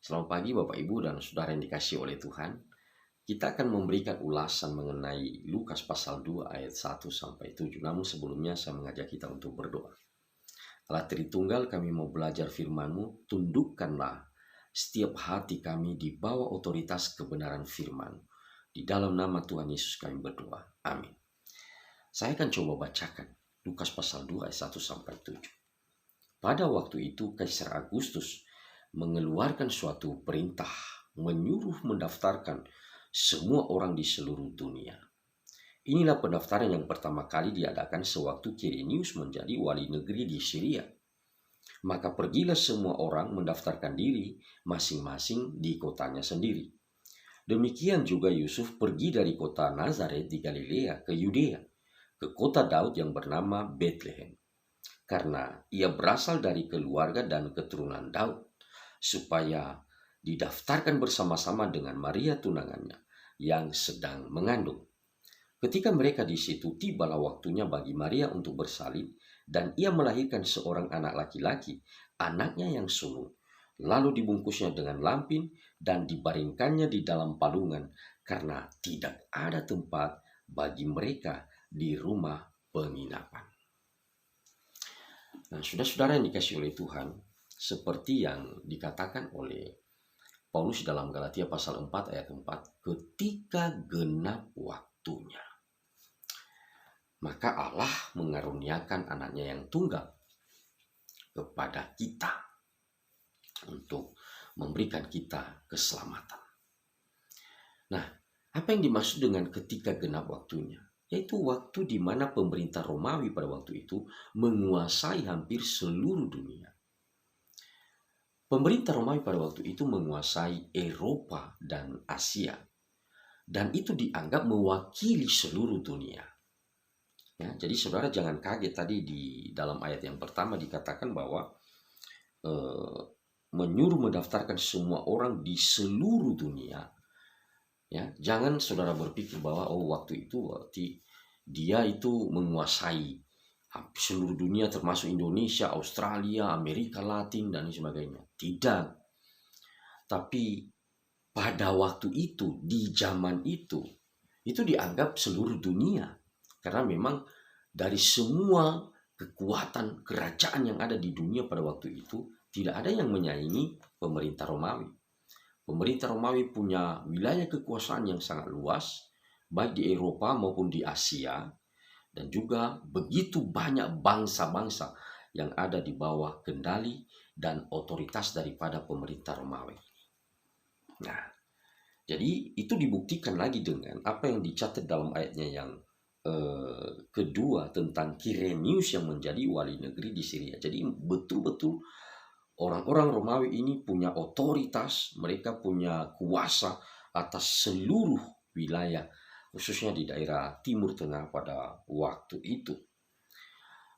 Selamat pagi Bapak Ibu dan Saudara yang dikasihi oleh Tuhan. Kita akan memberikan ulasan mengenai Lukas pasal 2 ayat 1 sampai 7. Namun sebelumnya saya mengajak kita untuk berdoa. Allah Tritunggal, kami mau belajar firman-Mu, tundukkanlah setiap hati kami di bawah otoritas kebenaran firman. Di dalam nama Tuhan Yesus kami berdoa. Amin. Saya akan coba bacakan Lukas pasal 2 ayat 1 sampai 7. Pada waktu itu Kaisar Agustus mengeluarkan suatu perintah menyuruh mendaftarkan semua orang di seluruh dunia. Inilah pendaftaran yang pertama kali diadakan sewaktu Quirinius menjadi wali negeri di Syria. Maka pergilah semua orang mendaftarkan diri masing-masing di kotanya sendiri. Demikian juga Yusuf pergi dari kota Nazaret di Galilea ke Yudea, ke kota Daud yang bernama Bethlehem, karena ia berasal dari keluarga dan keturunan Daud, supaya didaftarkan bersama-sama dengan Maria tunangannya yang sedang mengandung. Ketika mereka di situ, tibalah waktunya bagi Maria untuk bersalin, dan ia melahirkan seorang anak laki-laki, anaknya yang sulung. Lalu dibungkusnya dengan lampin dan dibaringkannya di dalam palungan, karena tidak ada tempat bagi mereka di rumah penginapan. Nah, saudara-saudara yang dikasihi oleh Tuhan, seperti yang dikatakan oleh Paulus dalam Galatia pasal 4 ayat 4, ketika genap waktunya, maka Allah mengaruniakan anaknya yang tunggal kepada kita untuk memberikan kita keselamatan. Nah, apa yang dimaksud dengan ketika genap waktunya? Yaitu waktu di mana pemerintah Romawi pada waktu itu menguasai hampir seluruh dunia. Pemerintah Romawi pada waktu itu menguasai Eropa dan Asia. Dan itu dianggap mewakili seluruh dunia. Ya, jadi saudara jangan kaget tadi di dalam ayat yang pertama dikatakan bahwa menyuruh mendaftarkan semua orang di seluruh dunia. Ya, jangan saudara berpikir bahwa waktu itu dia itu menguasai seluruh dunia termasuk Indonesia, Australia, Amerika Latin dan sebagainya. Tidak. Tapi pada waktu itu, di zaman itu dianggap seluruh dunia. Karena memang dari semua kekuatan kerajaan yang ada di dunia pada waktu itu, tidak ada yang menyaingi pemerintah Romawi. Pemerintah Romawi punya wilayah kekuasaan yang sangat luas, baik di Eropa maupun di Asia, dan juga begitu banyak bangsa-bangsa yang ada di bawah kendali dan otoritas daripada pemerintah Romawi. Nah, jadi itu dibuktikan lagi dengan apa yang dicatat dalam ayatnya yang kedua tentang Quirinius yang menjadi wali negeri di Syria. Jadi betul-betul orang-orang Romawi ini punya otoritas, mereka punya kuasa atas seluruh wilayah, khususnya di daerah Timur Tengah pada waktu itu.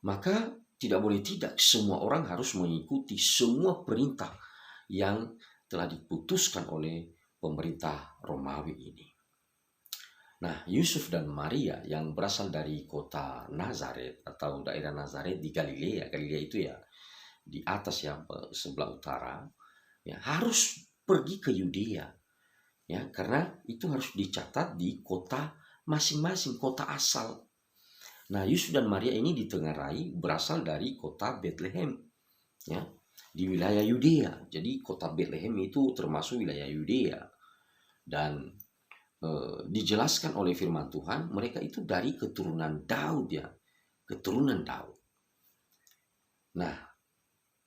Maka tidak boleh tidak, semua orang harus mengikuti semua perintah yang telah diputuskan oleh pemerintah Romawi ini. Nah, Yusuf dan Maria yang berasal dari kota Nazaret atau daerah Nazaret di Galilea, Galilea itu ya di atas yang sebelah utara, ya harus pergi ke Yudea, ya karena itu harus dicatat di kota masing-masing, kota asal. Nah, Yusuf dan Maria ini ditengarai berasal dari kota Bethlehem, ya di wilayah Yudea. Jadi kota Bethlehem itu termasuk wilayah Yudea, dan dijelaskan oleh firman Tuhan mereka itu dari keturunan Daud, ya keturunan Daud. Nah,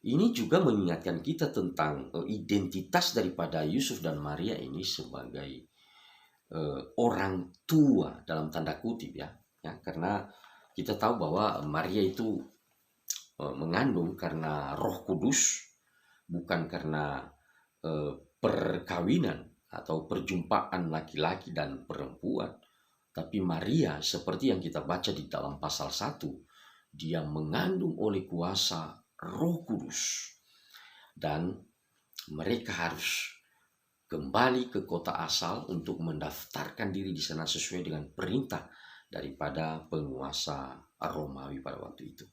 ini juga mengingatkan kita tentang identitas daripada Yusuf dan Maria ini sebagai orang tua dalam tanda kutip, ya karena kita tahu bahwa Maria itu mengandung karena Roh Kudus, bukan karena perkawinan atau perjumpaan laki-laki dan perempuan. Tapi Maria seperti yang kita baca di dalam pasal 1, dia mengandung oleh kuasa Roh Kudus. Dan mereka harus kembali ke kota asal untuk mendaftarkan diri di sana sesuai dengan perintah daripada penguasa Romawi pada waktu itu.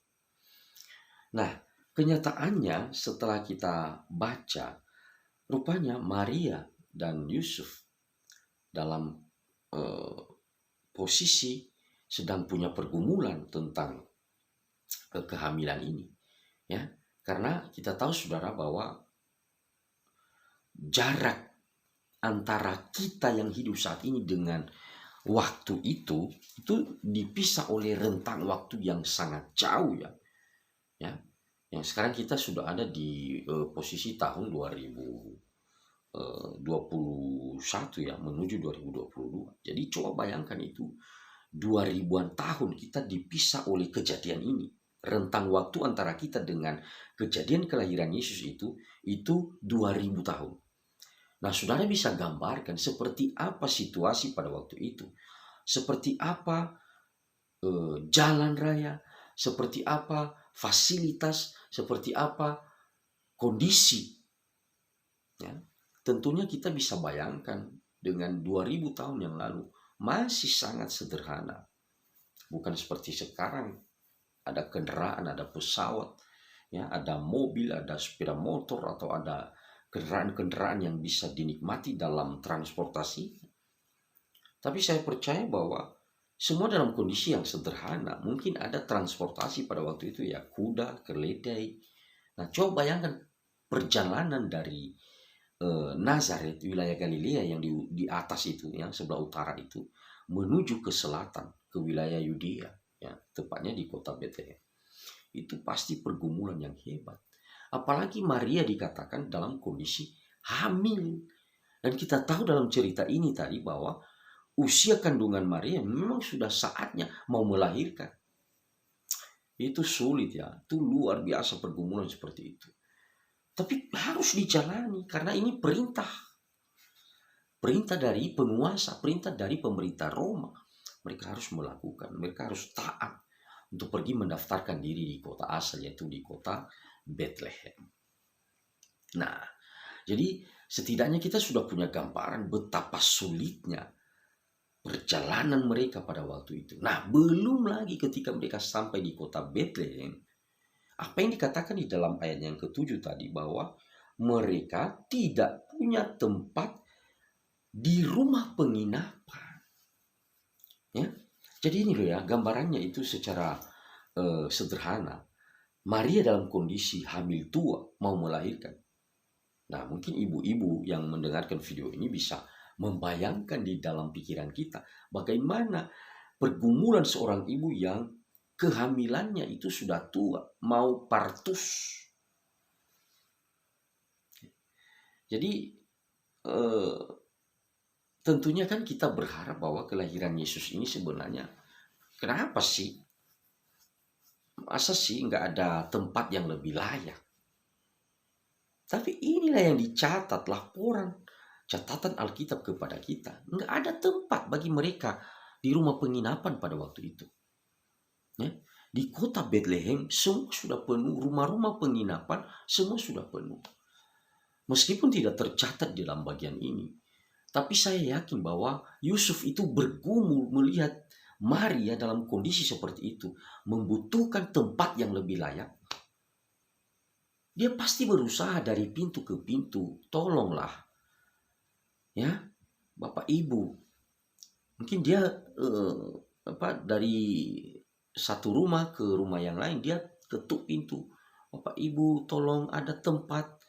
Nah, kenyataannya setelah kita baca rupanya Maria dan Yusuf dalam eh, posisi sedang punya pergumulan tentang kehamilan ini, ya. Karena kita tahu saudara bahwa jarak antara kita yang hidup saat ini dengan waktu itu dipisah oleh rentang waktu yang sangat jauh, ya. Ya. Yang sekarang kita sudah ada di posisi tahun 2021, ya, menuju 2022. Jadi coba bayangkan itu 2000-an tahun kita dipisah oleh kejadian ini. Rentang waktu antara kita dengan kejadian kelahiran Yesus itu 2000 tahun. Nah, saudara bisa gambarkan seperti apa situasi pada waktu itu. Seperti apa jalan raya, seperti apa fasilitas, seperti apa kondisi. Ya. Tentunya kita bisa bayangkan dengan 2000 tahun yang lalu masih sangat sederhana. Bukan seperti sekarang, ada kendaraan, ada pesawat, ya, ada mobil, ada sepeda motor, atau ada kendaraan-kendaraan yang bisa dinikmati dalam transportasi. Tapi saya percaya bahwa semua dalam kondisi yang sederhana. Mungkin ada transportasi pada waktu itu, ya, kuda, keledai. Nah, coba bayangkan perjalanan dari Nazaret, wilayah Galilea yang di atas itu, yang sebelah utara itu, menuju ke selatan, ke wilayah Yudea, ya, tepatnya di kota Bethlehem. Itu pasti pergumulan yang hebat. Apalagi Maria dikatakan dalam kondisi hamil. Dan kita tahu dalam cerita ini tadi bahwa usia kandungan Maria memang sudah saatnya mau melahirkan. Itu sulit, ya. Itu luar biasa pergumulan seperti itu. Tapi harus dijalani karena ini perintah. Perintah dari penguasa, perintah dari pemerintah Roma. Mereka harus melakukan, mereka harus taat untuk pergi mendaftarkan diri di kota asal, yaitu di kota Bethlehem. Nah, jadi setidaknya kita sudah punya gambaran betapa sulitnya perjalanan mereka pada waktu itu. Nah, belum lagi ketika mereka sampai di kota Bethlehem, apa yang dikatakan di dalam ayat yang ke-7 tadi, bahwa mereka tidak punya tempat di rumah penginapan. Ya. Jadi ini loh, ya, gambarannya itu secara sederhana. Maria dalam kondisi hamil tua mau melahirkan. Nah, mungkin ibu-ibu yang mendengarkan video ini bisa membayangkan di dalam pikiran kita bagaimana pergumulan seorang ibu yang kehamilannya itu sudah tua, mau partus. Jadi tentunya kan kita berharap bahwa kelahiran Yesus ini sebenarnya, kenapa sih? Masa sih nggak ada tempat yang lebih layak? Tapi inilah yang dicatat laporan, catatan Alkitab kepada kita. Nggak ada tempat bagi mereka di rumah penginapan pada waktu itu. Ya. Di kota Bethlehem semua sudah penuh, rumah-rumah penginapan semua sudah penuh. Meskipun tidak tercatat di dalam bagian ini, tapi saya yakin bahwa Yusuf itu bergumul melihat Maria dalam kondisi seperti itu, membutuhkan tempat yang lebih layak. Dia pasti berusaha dari pintu ke pintu, tolonglah, ya, Bapak Ibu. Mungkin dia dari satu rumah ke rumah yang lain, dia ketuk pintu. Bapak Ibu, tolong ada tempat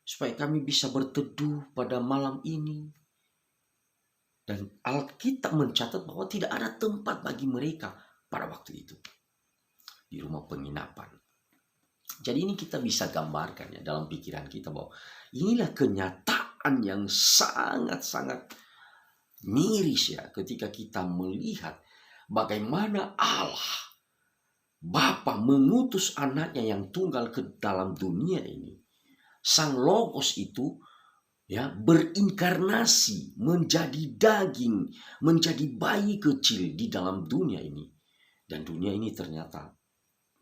supaya kami bisa berteduh pada malam ini. Dan Alkitab mencatat bahwa tidak ada tempat bagi mereka pada waktu itu di rumah penginapan. Jadi ini kita bisa gambarkan, ya, dalam pikiran kita bahwa inilah kenyataan yang sangat-sangat miris, ya, ketika kita melihat bagaimana Allah Bapa mengutus anaknya yang tunggal ke dalam dunia ini. Sang Logos itu, ya, berinkarnasi menjadi daging, menjadi bayi kecil di dalam dunia ini. Dan dunia ini ternyata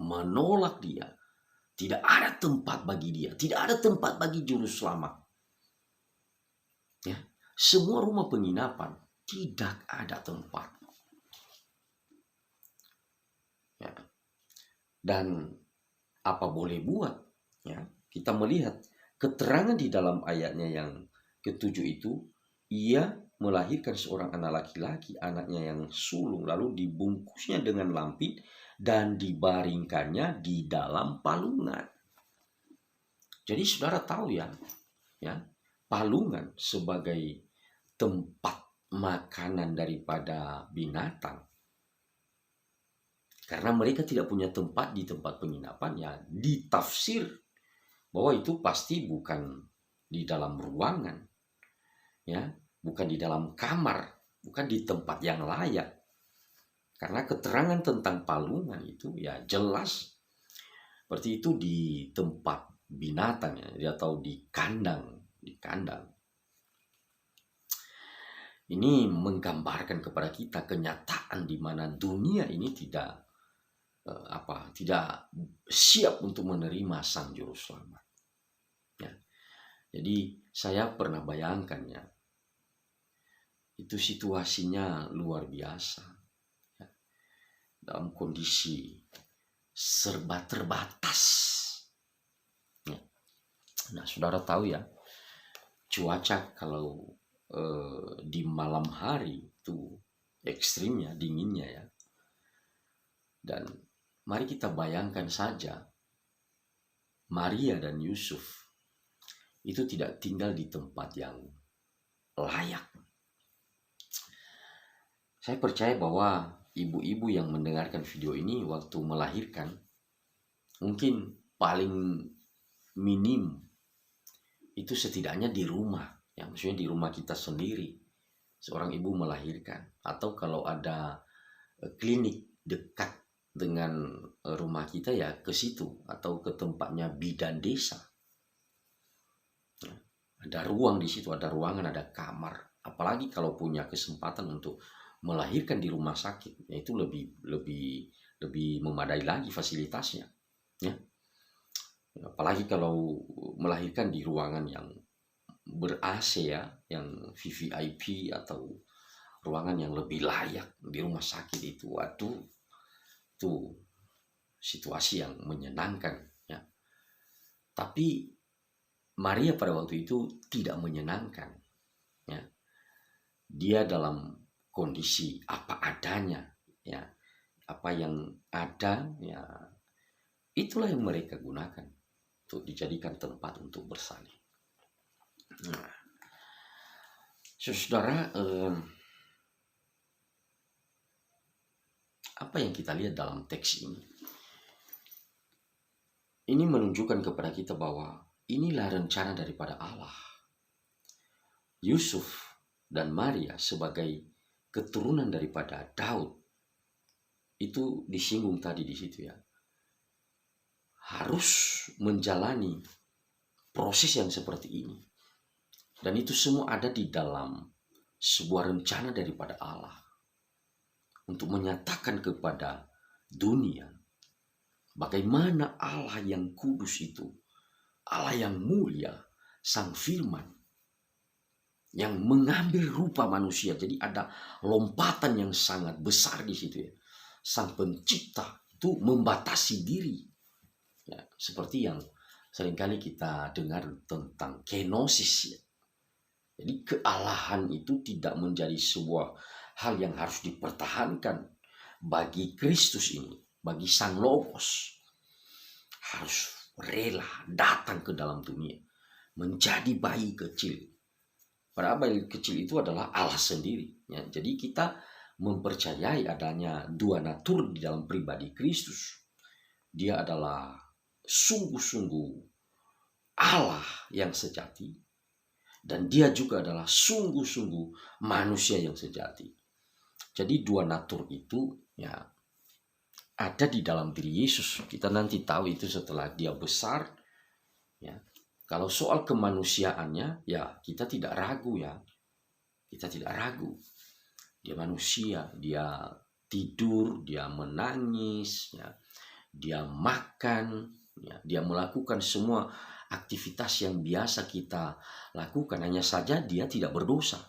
menolak dia. Tidak ada tempat bagi dia, tidak ada tempat bagi juru selamat. Ya, semua rumah penginapan tidak ada tempat. Ya. Dan apa boleh buat, ya, kita melihat keterangan di dalam ayatnya yang ketujuh itu, ia melahirkan seorang anak laki-laki, anaknya yang sulung, lalu dibungkusnya dengan lampin dan dibaringkannya di dalam palungan. Jadi saudara tahu ya, palungan sebagai tempat makanan daripada binatang. Karena mereka tidak punya tempat di tempat penginapan, ya ditafsir bahwa itu pasti bukan di dalam ruangan, ya, bukan di dalam kamar, bukan di tempat yang layak. Karena keterangan tentang palungan itu ya jelas seperti itu di tempat binatang, ya, atau di kandang. Ini menggambarkan kepada kita kenyataan di mana dunia ini tidak siap untuk menerima Sang Juru Selamat. Ya. Jadi saya pernah bayangkan, ya, itu situasinya luar biasa, ya, dalam kondisi serba terbatas. Ya. Nah, saudara tahu ya, cuaca kalau di malam hari itu ekstrimnya, dinginnya ya. Dan mari kita bayangkan saja, Maria dan Yusuf itu tidak tinggal di tempat yang layak. Saya percaya bahwa ibu-ibu yang mendengarkan video ini waktu melahirkan, mungkin paling minim itu setidaknya di rumah, ya, maksudnya di rumah kita sendiri, seorang ibu melahirkan. Atau kalau ada klinik dekat dengan rumah kita, ya ke situ, atau ke tempatnya bidan desa. Ada ruang di situ, ada ruangan, ada kamar. Apalagi kalau punya kesempatan untuk melahirkan di rumah sakit, ya itu lebih memadai lagi fasilitasnya, ya. Apalagi kalau melahirkan di ruangan yang ber-AC, ya, yang VVIP atau ruangan yang lebih layak di rumah sakit itu. Waduh, itu situasi yang menyenangkan, ya. Tapi Maria pada waktu itu tidak menyenangkan, ya. Dia dalam kondisi apa adanya, ya. Apa yang ada, ya, itulah yang mereka gunakan untuk dijadikan tempat untuk bersalin. Nah, saudara, apa yang kita lihat dalam teks ini? Ini menunjukkan kepada kita bahwa inilah rencana daripada Allah. Yusuf dan Maria sebagai keturunan daripada Daud, itu disinggung tadi di situ, ya, harus menjalani proses yang seperti ini. Dan itu semua ada di dalam sebuah rencana daripada Allah untuk menyatakan kepada dunia bagaimana Allah yang kudus itu, Allah yang mulia, Sang Firman yang mengambil rupa manusia. Jadi ada lompatan yang sangat besar di situ, ya. Sang Pencipta itu membatasi diri, ya, seperti yang seringkali kita dengar tentang kenosis, ya. Jadi kealahan itu tidak menjadi sebuah hal yang harus dipertahankan bagi Kristus ini, bagi Sang Logos. Harus rela datang ke dalam dunia, menjadi bayi kecil. Padahal bayi kecil itu adalah Allah sendiri, ya. Jadi kita mempercayai adanya dua natur di dalam pribadi Kristus. Dia adalah sungguh-sungguh Allah yang sejati, dan dia juga adalah sungguh-sungguh manusia yang sejati. Jadi dua natur itu, ya, ada di dalam diri Yesus. Kita nanti tahu itu setelah dia besar, ya. Kalau soal kemanusiaannya, ya kita tidak ragu, ya. Kita tidak ragu. Dia manusia, dia tidur, dia menangis, ya. Dia makan, ya. Dia melakukan semua aktivitas yang biasa kita lakukan. Hanya saja dia tidak berdosa,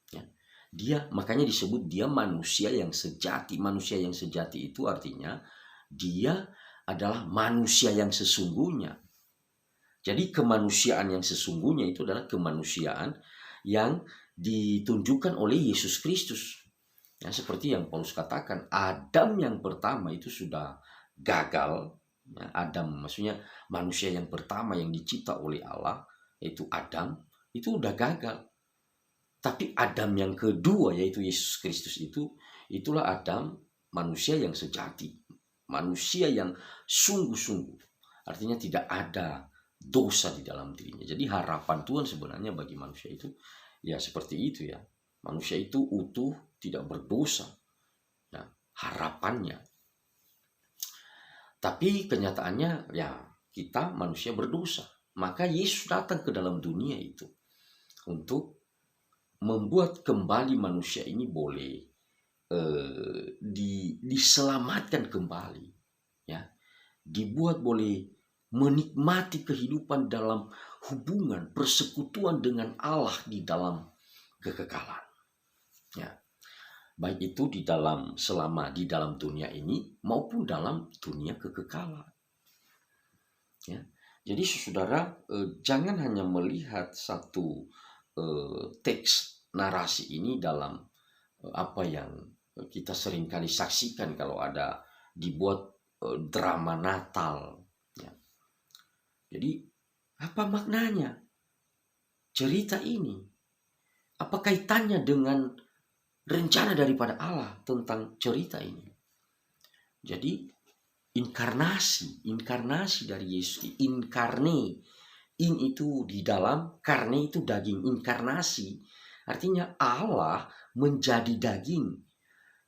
ya. Dia, makanya disebut dia manusia yang sejati. Manusia yang sejati itu artinya dia adalah manusia yang sesungguhnya. Jadi kemanusiaan yang sesungguhnya itu adalah kemanusiaan yang ditunjukkan oleh Yesus Kristus. Ya, seperti yang Paulus katakan, Adam yang pertama itu sudah gagal. Ya, Adam maksudnya manusia yang pertama yang dicipta oleh Allah, yaitu Adam, itu udah gagal. Tapi Adam yang kedua, yaitu Yesus Kristus itulah Adam manusia yang sejati. Manusia yang sungguh-sungguh. Artinya tidak ada dosa di dalam dirinya. Jadi harapan Tuhan sebenarnya bagi manusia itu ya seperti itu ya. Manusia itu utuh, tidak berdosa. Nah, harapannya. Tapi kenyataannya ya kita manusia berdosa. Maka Yesus datang ke dalam dunia itu untuk membuat kembali manusia ini boleh diselamatkan kembali, ya, dibuat boleh menikmati kehidupan dalam hubungan persekutuan dengan Allah di dalam kekekalan, ya, baik itu selama di dalam dunia ini maupun dalam dunia kekekalan, ya. Jadi saudara, jangan hanya melihat satu teks narasi ini dalam apa yang kita seringkali saksikan kalau ada dibuat drama Natal, ya. Jadi apa maknanya cerita ini? Apa kaitannya dengan rencana daripada Allah tentang cerita ini? Jadi inkarnasi dari Yesus, inkarne, in itu di dalam, karne itu daging, inkarnasi artinya Allah menjadi daging.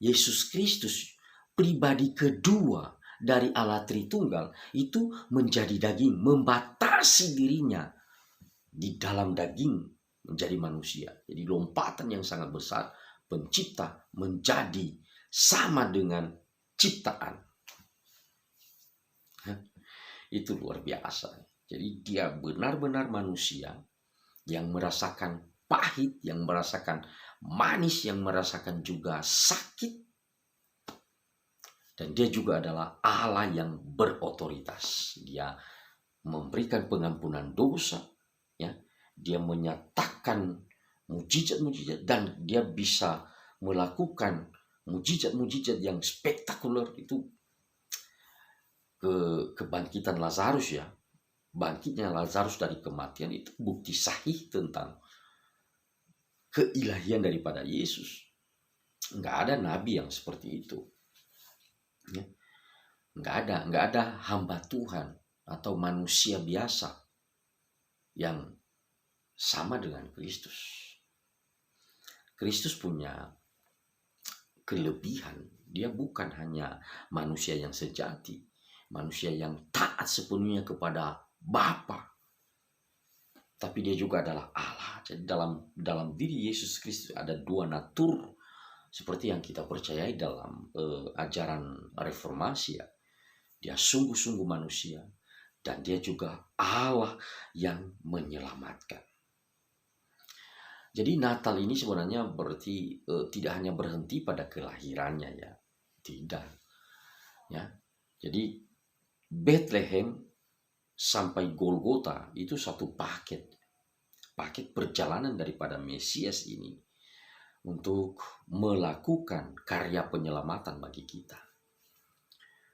Yesus Kristus, pribadi kedua dari Allah Tritunggal, itu menjadi daging, membatasi dirinya di dalam daging menjadi manusia. Jadi lompatan yang sangat besar, pencipta menjadi sama dengan ciptaan. Itu luar biasa. Jadi dia benar-benar manusia yang merasakan pahit, yang merasakan manis, yang merasakan juga sakit. Dan dia juga adalah Allah yang berotoritas. Dia memberikan pengampunan dosa, ya. Dia menyatakan mujizat-mujizat dan dia bisa melakukan mujizat-mujizat yang spektakuler itu. Kebangkitan Lazarus, ya. Bangkitnya Lazarus dari kematian itu bukti sahih tentang keilahian daripada Yesus. Nggak ada nabi yang seperti itu, ya. Nggak ada hamba Tuhan atau manusia biasa yang sama dengan Kristus. Kristus punya kelebihan. Dia bukan hanya manusia yang sejati, manusia yang taat sepenuhnya kepada Bapa, tapi dia juga adalah Allah. Jadi dalam diri Yesus Kristus ada dua natur seperti yang kita percayai dalam ajaran reformasi, ya. Dia sungguh-sungguh manusia dan dia juga Allah yang menyelamatkan. Jadi Natal ini sebenarnya berarti tidak hanya berhenti pada kelahirannya, ya. Tidak. Ya. Jadi Bethlehem sampai Golgota itu satu paket perjalanan daripada Mesias ini untuk melakukan karya penyelamatan bagi kita.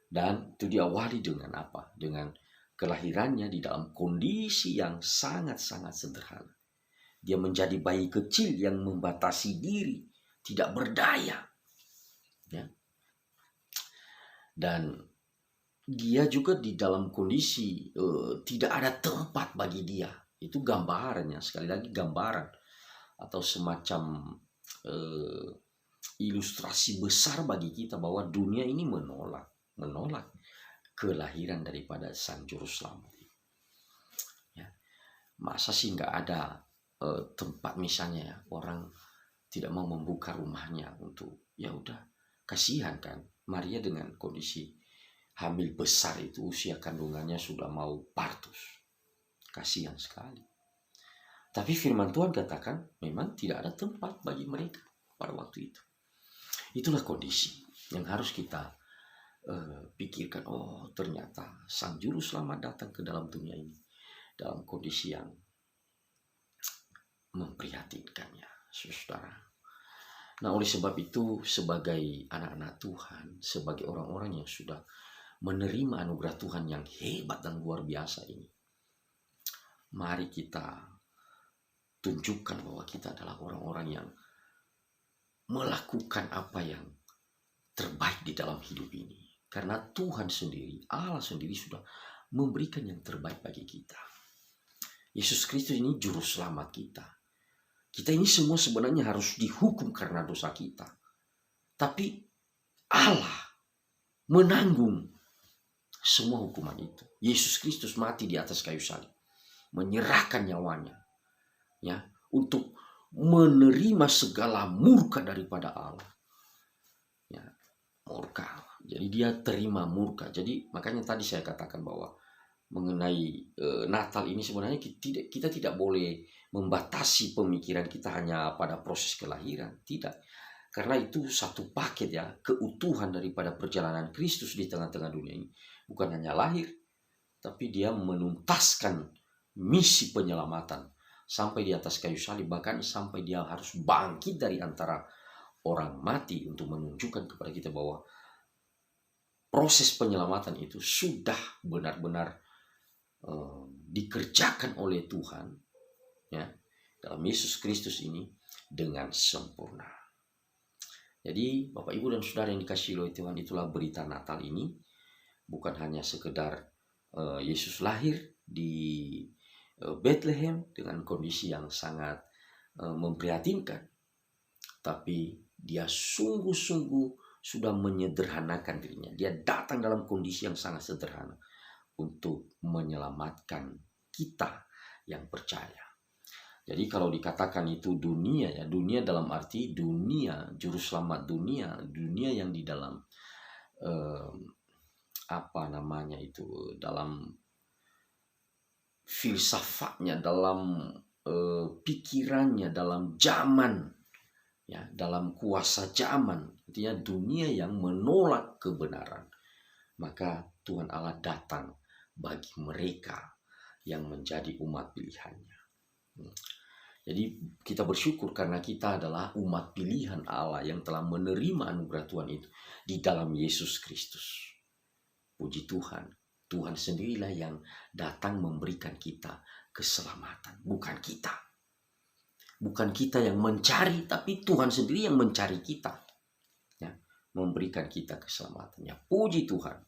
Dan itu diawali dengan apa? Dengan kelahirannya di dalam kondisi yang sangat-sangat sederhana. Dia menjadi bayi kecil yang membatasi diri, tidak berdaya, ya. Dan dia juga di dalam kondisi tidak ada tempat bagi dia. Itu gambarannya, sekali lagi gambaran atau semacam ilustrasi besar bagi kita bahwa dunia ini menolak kelahiran daripada Sang Juru Selamat. Ya. Masa sih nggak ada tempat misalnya, ya, orang tidak mau membuka rumahnya untuk, ya udah, kasihan kan Maria dengan kondisi hamil besar itu, usia kandungannya sudah mau partus. Kasihan sekali. Tapi firman Tuhan katakan memang tidak ada tempat bagi mereka pada waktu itu. Itulah kondisi yang harus kita pikirkan. Oh, ternyata Sang Juru Selamat datang ke dalam dunia ini dalam kondisi yang memprihatinkannya, saudara. Nah, oleh sebab itu, sebagai anak-anak Tuhan, sebagai orang-orang yang sudah menerima anugerah Tuhan yang hebat dan luar biasa ini, mari kita tunjukkan bahwa kita adalah orang-orang yang melakukan apa yang terbaik di dalam hidup ini. Karena Tuhan sendiri, Allah sendiri sudah memberikan yang terbaik bagi kita. Yesus Kristus ini juru selamat kita. Kita ini semua sebenarnya harus dihukum karena dosa kita. Tapi Allah menanggung semua hukuman itu. Yesus Kristus mati di atas kayu salib, menyerahkan nyawanya, ya, untuk menerima segala murka daripada Allah. Ya, murka. Jadi dia terima murka. Jadi makanya tadi saya katakan bahwa mengenai Natal ini sebenarnya kita tidak boleh membatasi pemikiran kita hanya pada proses kelahiran. Tidak. Karena itu satu paket, ya, keutuhan daripada perjalanan Kristus di tengah-tengah dunia ini. Bukan hanya lahir, tapi dia menuntaskan misi penyelamatan sampai di atas kayu salib, bahkan sampai dia harus bangkit dari antara orang mati untuk menunjukkan kepada kita bahwa proses penyelamatan itu sudah benar-benar dikerjakan oleh Tuhan, ya, dalam Yesus Kristus ini dengan sempurna. Jadi Bapak Ibu dan Saudara yang dikasihi oleh Tuhan, itulah berita Natal ini. Bukan hanya sekedar Yesus lahir di Bethlehem dengan kondisi yang sangat memprihatinkan, tapi dia sungguh-sungguh sudah menyederhanakan dirinya. Dia datang dalam kondisi yang sangat sederhana untuk menyelamatkan kita yang percaya. Jadi kalau dikatakan itu dunia, ya, dunia dalam arti dunia, juru selamat dunia, dunia yang di dalam dalam filsafatnya, dalam pikirannya, dalam zaman, ya, dalam kuasa zaman, artinya dunia yang menolak kebenaran. Maka Tuhan Allah datang bagi mereka yang menjadi umat pilihannya. Jadi kita bersyukur karena kita adalah umat pilihan Allah yang telah menerima anugerah Tuhan itu di dalam Yesus Kristus. Puji Tuhan, Tuhan sendirilah yang datang memberikan kita keselamatan, bukan kita. Bukan kita yang mencari, tapi Tuhan sendiri yang mencari kita, ya, memberikan kita keselamatannya. Puji Tuhan,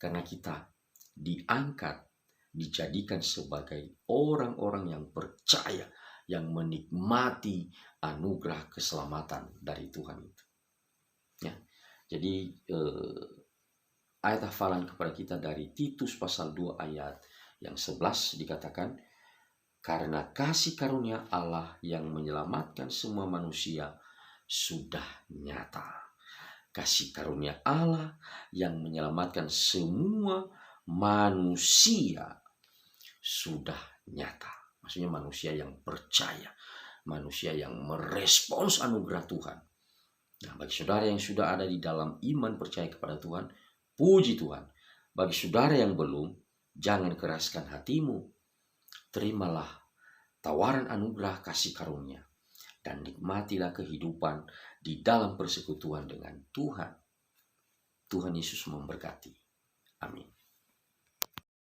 karena kita diangkat, dijadikan sebagai orang-orang yang percaya, yang menikmati anugerah keselamatan dari Tuhan itu. Ya, jadi ayat hafalan kepada kita dari Titus pasal 2 ayat yang 11 dikatakan, karena kasih karunia Allah yang menyelamatkan semua manusia sudah nyata. Kasih karunia Allah yang menyelamatkan semua manusia sudah nyata. Maksudnya manusia yang percaya, manusia yang merespons anugerah Tuhan. Nah, bagi saudara yang sudah ada di dalam iman percaya kepada Tuhan, puji Tuhan. Bagi saudara yang belum, jangan keraskan hatimu. Terimalah tawaran anugerah kasih karunia dan nikmatilah kehidupan di dalam persekutuan dengan Tuhan. Tuhan Yesus memberkati. Amin.